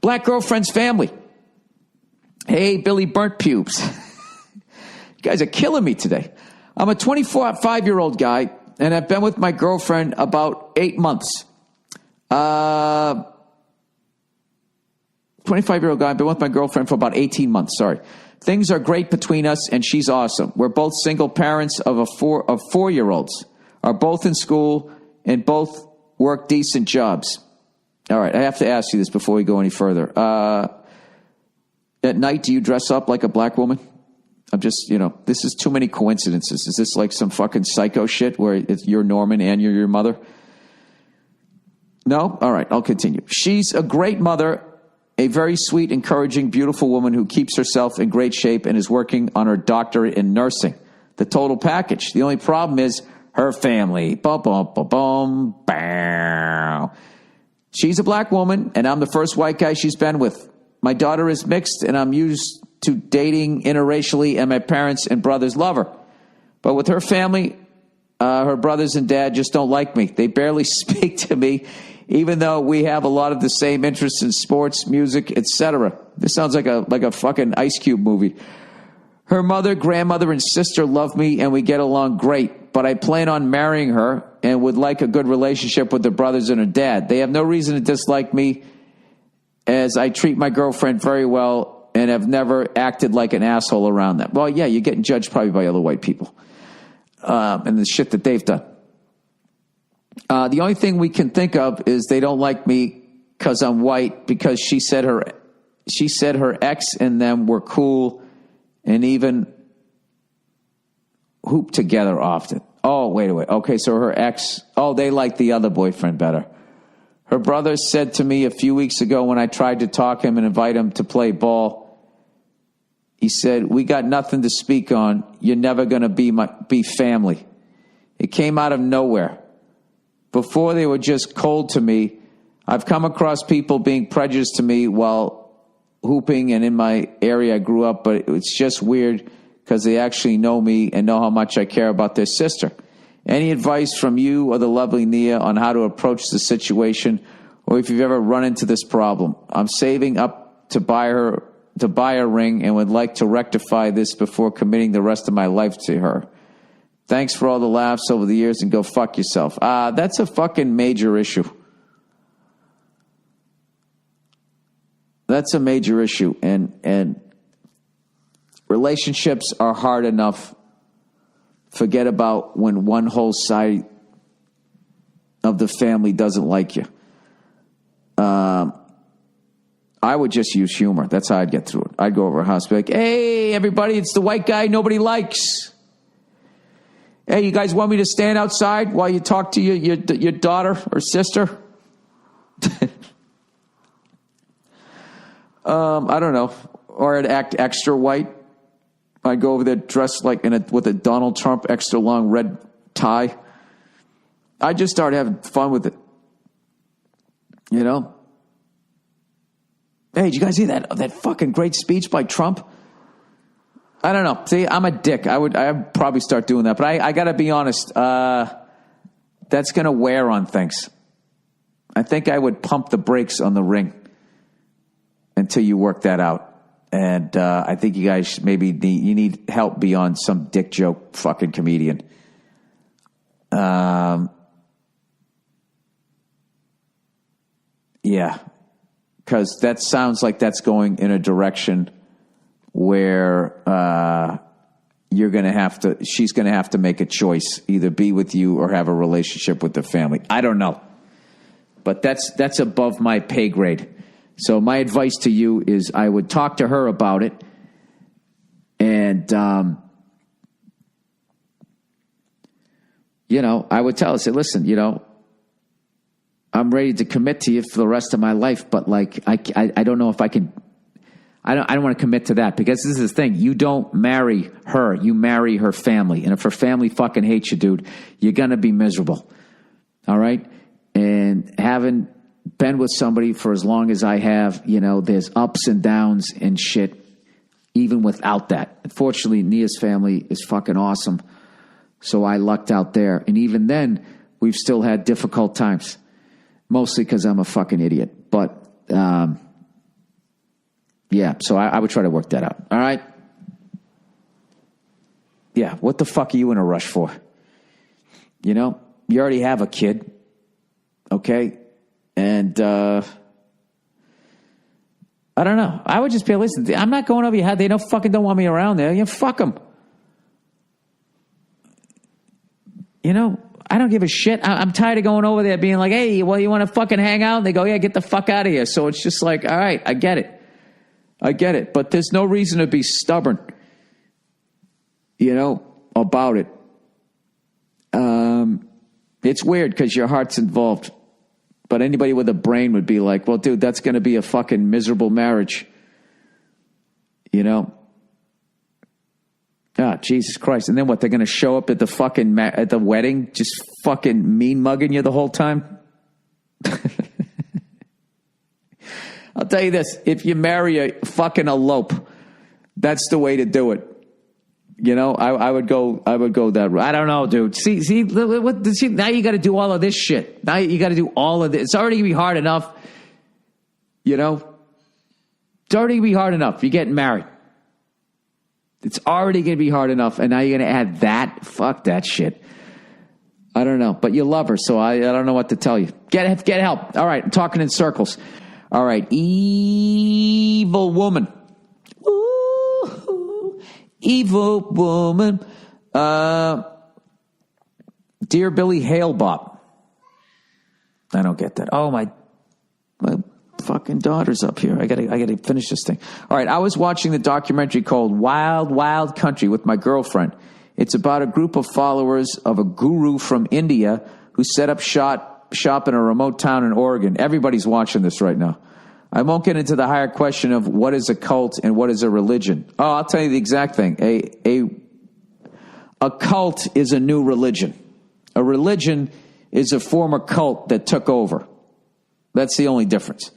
Black girlfriend's family. Hey, Billy Burnt Pubes. You guys are killing me today. I'm a 25-year-old guy, and I've been with my girlfriend about 8 months. 25-year-old guy, I've been with my girlfriend for about 18 months, sorry. Things are great between us, and she's awesome. We're both single parents of four-year-olds, are both in school, and both work decent jobs. All right, I have to ask you this before we go any further. At night, do you dress up like a black woman? I'm just, this is too many coincidences. Is this like some fucking psycho shit where you're Norman and you're your mother? No? All right, I'll continue. She's a great mother, a very sweet, encouraging, beautiful woman who keeps herself in great shape and is working on her doctorate in nursing. The total package. The only problem is her family. Bum, bum, bum, bum, bow. She's a black woman, and I'm the first white guy she's been with. My daughter is mixed, and I'm used to dating interracially, and my parents and brothers love her. But with her family, her brothers and dad just don't like me. They barely speak to me, even though we have a lot of the same interests in sports, music, etc. This sounds like a fucking Ice Cube movie. Her mother, grandmother, and sister love me, and we get along great. But I plan on marrying her and would like a good relationship with her brothers and her dad. They have no reason to dislike me, as I treat my girlfriend very well and have never acted like an asshole around them. Well, yeah, you're getting judged probably by other white people and the shit that they've done. The only thing we can think of is they don't like me because I'm white, because she said her ex and them were cool and even hoop together often. Oh, wait. Okay, so her ex, they like the other boyfriend better. Her brother said to me a few weeks ago when I tried to talk him and invite him to play ball, he said, "We got nothing to speak on. You're never going to be family." It came out of nowhere. Before, they were just cold to me. I've come across people being prejudiced to me while hooping and in my area I grew up, but it's just weird because they actually know me and know how much I care about their sister. Any advice from you or the lovely Nia on how to approach the situation, or if you've ever run into this problem? I'm saving up to buy a ring and would like to rectify this before committing the rest of my life to her. Thanks for all the laughs over the years, and go fuck yourself. That's a fucking major issue. That's a major issue, and relationships are hard enough. Forget about when one whole side of the family doesn't like you. I would just use humor. That's how I'd get through it. I'd go over a house and be like, "Hey, everybody, it's the white guy nobody likes. Hey, you guys want me to stand outside while you talk to your daughter or sister?" I don't know. Or I'd act extra white. I'd go over there dressed like with a Donald Trump extra long red tie. I'd just start having fun with it. Hey, did you guys hear that fucking great speech by Trump? I don't know. See, I'm a dick. I'd probably start doing that. But I got to be honest. That's going to wear on things. I think I would pump the brakes on the ring until you work that out. And I think you guys maybe need help beyond some dick joke fucking comedian. Yeah. Because that sounds like that's going in a direction where she's going to have to make a choice, either be with you or have a relationship with the family. I don't know. But that's above my pay grade. So my advice to you is I would talk to her about it. And, I would tell her, say, listen, I'm ready to commit to you for the rest of my life, but I don't know if I can. I don't want to commit to that, because this is the thing. You don't marry her. You marry her family. And if her family fucking hates you, dude, you're going to be miserable. All right? And having been with somebody for as long as I have, there's ups and downs and shit, even without that. Unfortunately, Nia's family is fucking awesome. So I lucked out there. And even then, we've still had difficult times. Mostly because I'm a fucking idiot. But Yeah, so I would try to work that out. All right? Yeah, what the fuck are you in a rush for? You know, you already have a kid, okay? And I don't know. I would just be, listen, I'm not going over your head. They don't want me around there. You know, fuck them. You know, I don't give a shit. I'm tired of going over there being like, hey, well, you want to fucking hang out? And they go, yeah, get the fuck out of here. So it's just like, all right, I get it. But there's no reason to be stubborn, you know, about it. It's weird because your heart's involved. But anybody with a brain would be like, well, dude, that's going to be a fucking miserable marriage. You know? Ah, Jesus Christ. And then what? They're going to show up at the fucking at the wedding just fucking mean mugging you the whole time? I'll tell you this. If you marry a fucking elope, that's the way to do it. You know, I would go that route. I don't know, dude. See, now you got to do all of this shit. Now you got to do all of this. It's already going to be hard enough. You know? It's already going to be hard enough. You're getting married. It's already going to be hard enough. And now you're going to add that? Fuck that shit. I don't know. But you love her, so I don't know what to tell you. Get help. All right, I'm talking in circles. All right, evil woman. Evil woman. Dear Billy Halebop. I don't get that. Oh, my fucking daughter's up here. I gotta finish this thing. All right, I was watching the documentary called Wild Wild Country with my girlfriend. It's about a group of followers of a guru from India who set up shop in a remote town in Oregon. Everybody's watching this right now. I won't get into the higher question of what is a cult and what is a religion. Oh, I'll tell you the exact thing. A cult is a new religion. A religion is a former cult that took over. That's the only difference.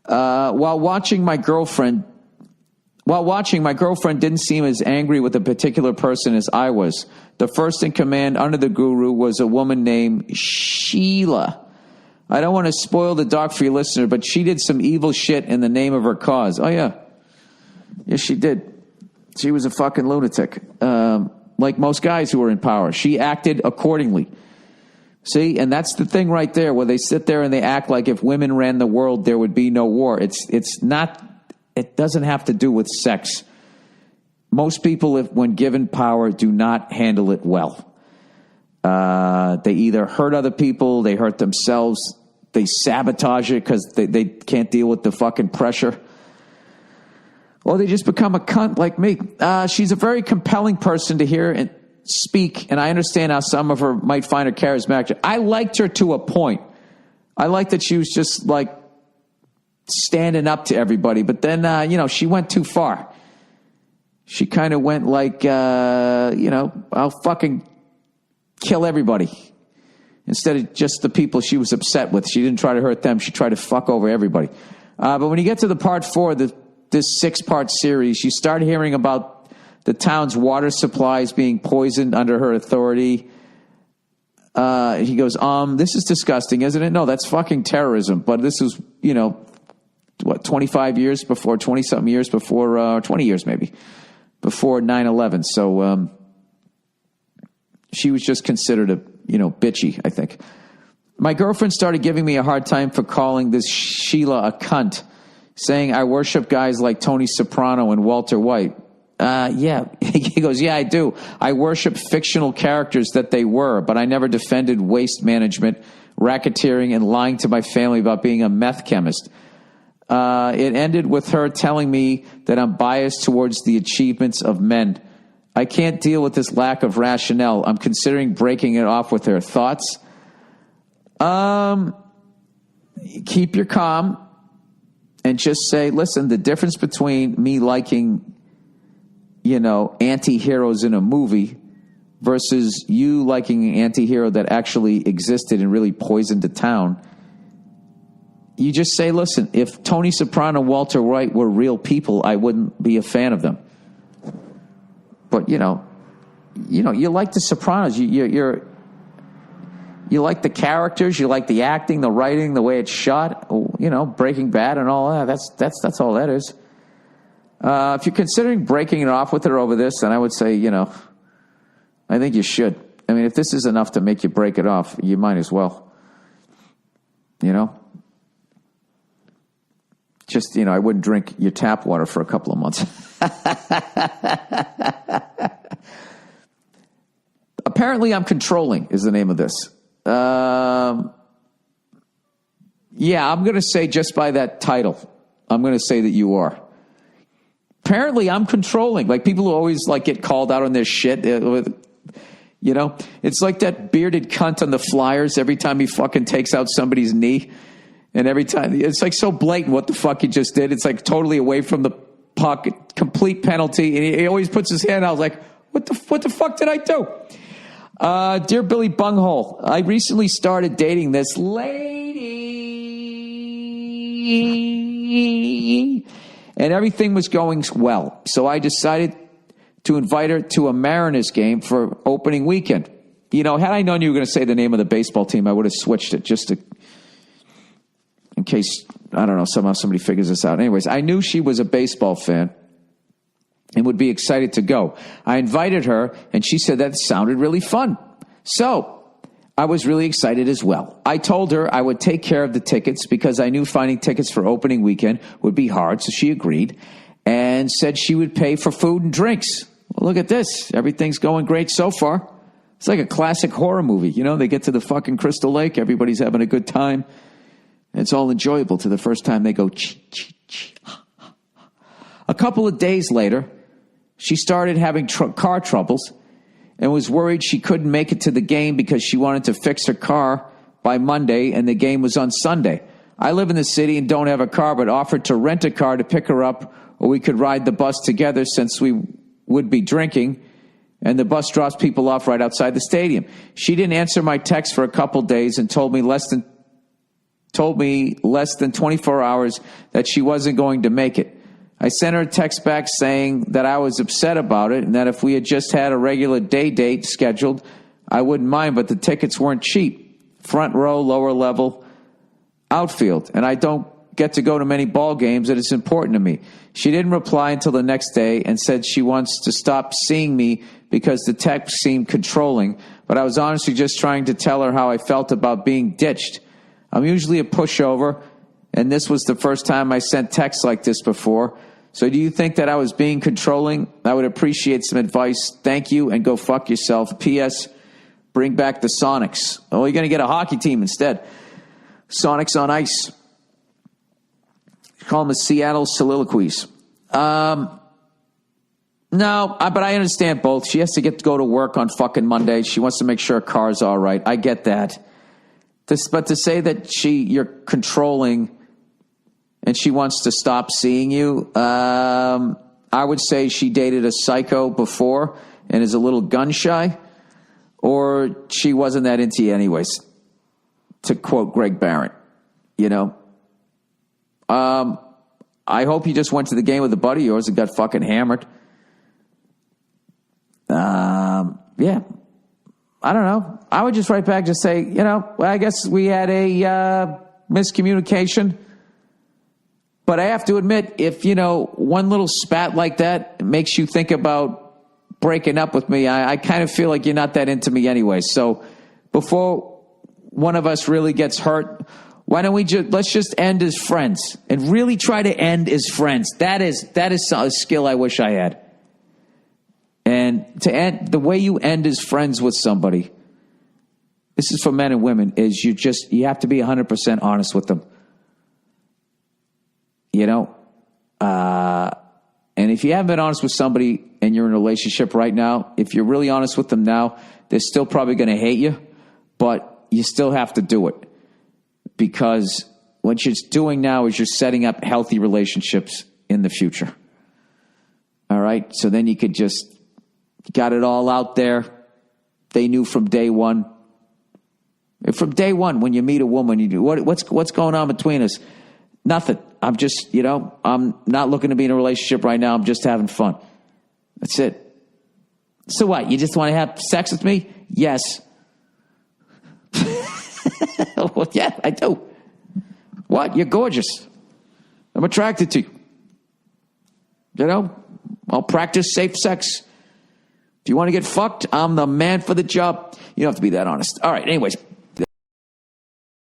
While watching, my girlfriend didn't seem as angry with a particular person as I was. The first in command under the guru was a woman named Sheila. I don't want to spoil the doc for your listener, but she did some evil shit in the name of her cause. Oh, yeah. Yes, she did. She was a fucking lunatic. Like most guys who were in power. She acted accordingly. See, and that's the thing right there, where they sit there and they act like if women ran the world, there would be no war. It's not, it doesn't have to do with sex. Most people, when given power, do not handle it well. They either hurt other people, they hurt themselves, they sabotage it because they can't deal with the fucking pressure. Or they just become a cunt like me. She's a very compelling person to hear and speak, and I understand how some of her might find her charismatic. I liked her to a point. I liked that she was just like standing up to everybody, but then, she went too far. She kind of went like, I'll fucking kill everybody. Instead of just the people she was upset with. She didn't try to hurt them. She tried to fuck over everybody. But when you get to the part 4 of this 6-part series, you start hearing about the town's water supplies being poisoned under her authority. He goes, this is disgusting, isn't it? No, that's fucking terrorism. But this was, 25 years before, 20-something years before, 20 years maybe, before 9/11. So she was just considered a, bitchy, I think. My girlfriend started giving me a hard time for calling this Sheila a cunt, saying I worship guys like Tony Soprano and Walter White. Yeah. He goes, yeah, I do. I worship fictional characters that they were, but I never defended waste management, racketeering, and lying to my family about being a meth chemist. It ended with her telling me that I'm biased towards the achievements of men. I can't deal with this lack of rationale. I'm considering breaking it off with her. Thoughts? Keep your calm and just say, listen, the difference between me liking, anti-heroes in a movie versus you liking an anti-hero that actually existed and really poisoned a town. You just say, listen, if Tony Soprano and Walter White were real people, I wouldn't be a fan of them. But, you like the Sopranos. You like the characters. You like the acting, the writing, the way it's shot. Breaking Bad and all that. That's all that is. If you're considering breaking it off with her over this, then I would say, I think you should. I mean, if this is enough to make you break it off, you might as well. Just, I wouldn't drink your tap water for a couple of months. Apparently, I'm controlling is the name of this. Yeah, I'm going to say just by that title, I'm going to say that you are. Apparently, I'm controlling. Like, people who always, get called out on their shit. It's like that bearded cunt on the Flyers every time he fucking takes out somebody's knee. And every time, it's like so blatant what the fuck he just did. It's like totally away from the puck, complete penalty. And he always puts his hand out. I was like, what the fuck did I do? Dear Billy Bunghole, I recently started dating this lady. And everything was going well. So I decided to invite her to a Mariners game for opening weekend. Had I known you were going to say the name of the baseball team, I would have switched it just to, in case, I don't know, somehow somebody figures this out. Anyways, I knew she was a baseball fan and would be excited to go. I invited her, and she said that sounded really fun. So I was really excited as well. I told her I would take care of the tickets because I knew finding tickets for opening weekend would be hard, so she agreed and said she would pay for food and drinks. Well, look at this. Everything's going great so far. It's like a classic horror movie. They get to the fucking Crystal Lake. Everybody's having a good time. It's all enjoyable to the first time they go, chee, chee, chee. A couple of days later, she started having car troubles and was worried she couldn't make it to the game because she wanted to fix her car by Monday and the game was on Sunday. I live in the city and don't have a car, but offered to rent a car to pick her up, or we could ride the bus together since we would be drinking, and the bus drops people off right outside the stadium. She didn't answer my text for a couple days and told me less than 24 hours that she wasn't going to make it. I sent her a text back saying that I was upset about it and that if we had just had a regular day date scheduled, I wouldn't mind, but the tickets weren't cheap. Front row, lower level, outfield. And I don't get to go to many ball games, and it's important to me. She didn't reply until the next day and said she wants to stop seeing me because the text seemed controlling, but I was honestly just trying to tell her how I felt about being ditched. I'm usually a pushover, and this was the first time I sent texts like this before. So do you think that I was being controlling? I would appreciate some advice. Thank you, and go fuck yourself. P.S. Bring back the Sonics. Oh, you're going to get a hockey team instead. Sonics on ice. Call them the Seattle Soliloquies. No, but I understand both. She has to go to work on fucking Monday. She wants to make sure her car's all right. I get that. But to say that you're controlling and she wants to stop seeing you, I would say she dated a psycho before and is a little gun shy, or she wasn't that into you anyways, to quote Greg Barrett. I hope you just went to the game with a buddy of yours and got fucking hammered. Yeah. I don't know. I would just write back, just say, I guess we had a miscommunication. But I have to admit, if, one little spat like that makes you think about breaking up with me, I kind of feel like you're not that into me anyway. So before one of us really gets hurt, why don't we let's just end as friends and really try to end as friends. That is a skill I wish I had. And to end, the way you end as friends with somebody, this is for men and women, is you have to be 100% honest with them. And if you haven't been honest with somebody and you're in a relationship right now, if you're really honest with them now, they're still probably going to hate you, but you still have to do it. Because what you're doing now is you're setting up healthy relationships in the future. All right? So then you could just got it all out there. They knew from day one. From day one, when you meet a woman, you do what's going on between us? Nothing. I'm just, I'm not looking to be in a relationship right now. I'm just having fun. That's it. So what? You just want to have sex with me? Yes. Well, yeah, I do. What? You're gorgeous. I'm attracted to you. You know, I'll practice safe sex. If you want to get fucked, I'm the man for the job. You don't have to be that honest. All right, anyways.